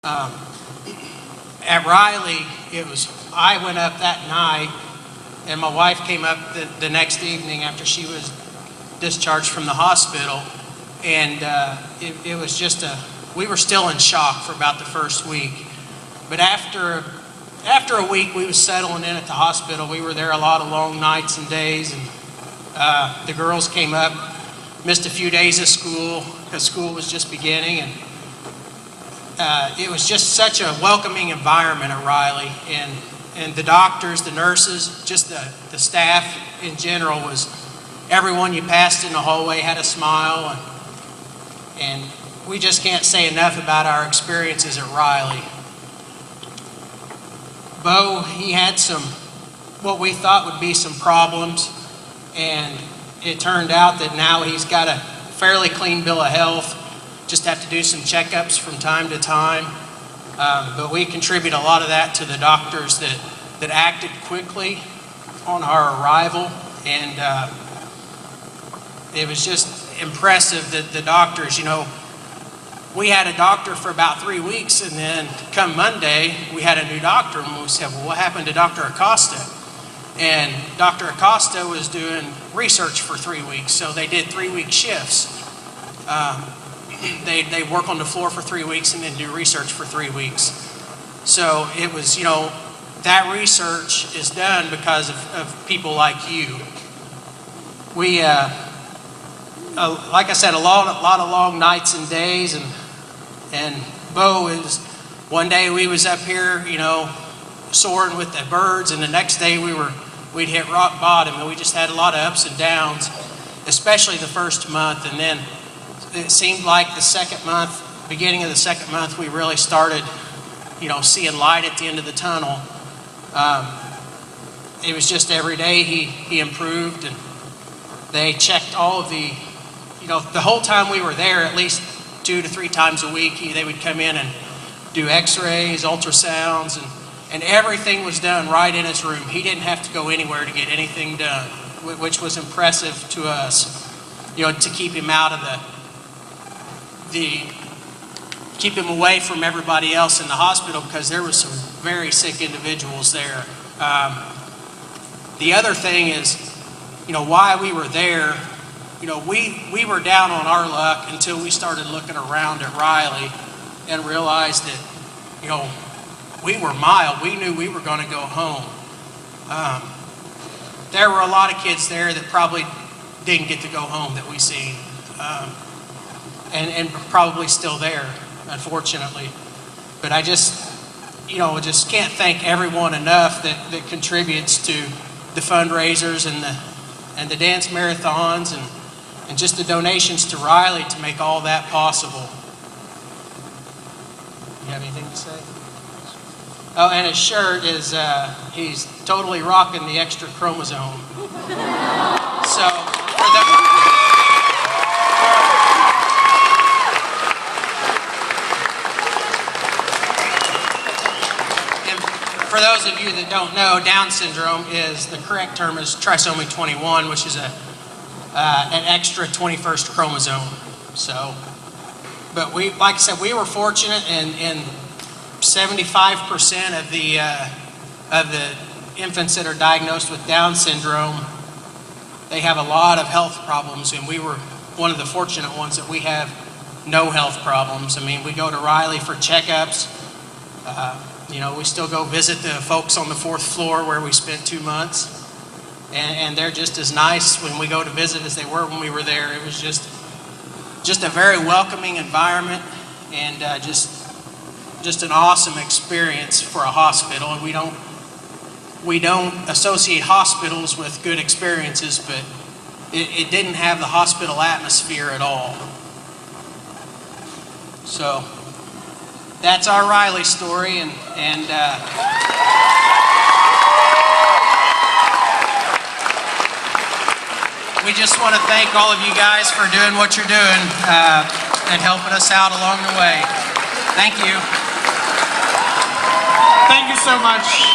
At Riley, I went up that night, and my wife came up the next evening after she was discharged from the hospital, and it was just we were still in shock for about the first week. But after a week, we was settling in at the hospital. We were there a lot of long nights and days, and the girls came up, missed a few days of school because school was just beginning, and it was just such a welcoming environment at Riley, and the doctors, the nurses, just the staff in general was, everyone you passed in the hallway had a smile, and we just can't say enough about our experiences at Riley. Bo, he had what we thought would be some problems, and it turned out that now he's got a fairly clean bill of health. Just have to do some checkups from time to time. But we contribute a lot of that to the doctors that acted quickly on our arrival. And it was just impressive that the doctors, we had a doctor for about 3 weeks, and then come Monday, we had a new doctor, and we said, well, what happened to Dr. Acosta? And Dr. Acosta was doing research for 3 weeks, so they did 3-week shifts. They work on the floor for 3 weeks and then do research for 3 weeks. So it was, that research is done because of people like you. We, like I said, a lot of long nights and days, and Bo is, one day we was up here, soaring with the birds, and the next day we'd hit rock bottom, and we just had a lot of ups and downs, especially the first month, and then it seemed like the second month, beginning of the second month, we really started, seeing light at the end of the tunnel. It was just every day he improved, and they checked all of the whole time we were there, at least 2 to 3 times a week, they would come in and do x-rays, ultrasounds, and everything was done right in his room. He didn't have to go anywhere to get anything done, which was impressive to us, to keep him out of keep him away from everybody else in the hospital, because there were some very sick individuals there. The other thing is, why we were there, we were down on our luck until we started looking around at Riley and realized that, we were mild. We knew we were going to go home. There were a lot of kids there that probably didn't get to go home that we seen. And probably still there, unfortunately. But I just can't thank everyone enough that contributes to the fundraisers and the dance marathons and just the donations to Riley to make all that possible. You have anything to say? Oh, and his shirt is, he's totally rocking the extra chromosome. So, for those of you that don't know, Down syndrome the correct term is trisomy 21, which is an extra 21st chromosome. So, but like I said, we were fortunate, and 75% of the infants that are diagnosed with Down syndrome, they have a lot of health problems, and we were one of the fortunate ones that we have no health problems. I mean, we go to Riley for checkups. We still go visit the folks on the 4th floor where we spent 2 months, and they're just as nice when we go to visit as they were when we were there. It was just a very welcoming environment, and just an awesome experience for a hospital. And we don't associate hospitals with good experiences, but it didn't have the hospital atmosphere at all. So that's our Riley story, and we just want to thank all of you guys for doing what you're doing and helping us out along the way. Thank you. Thank you so much.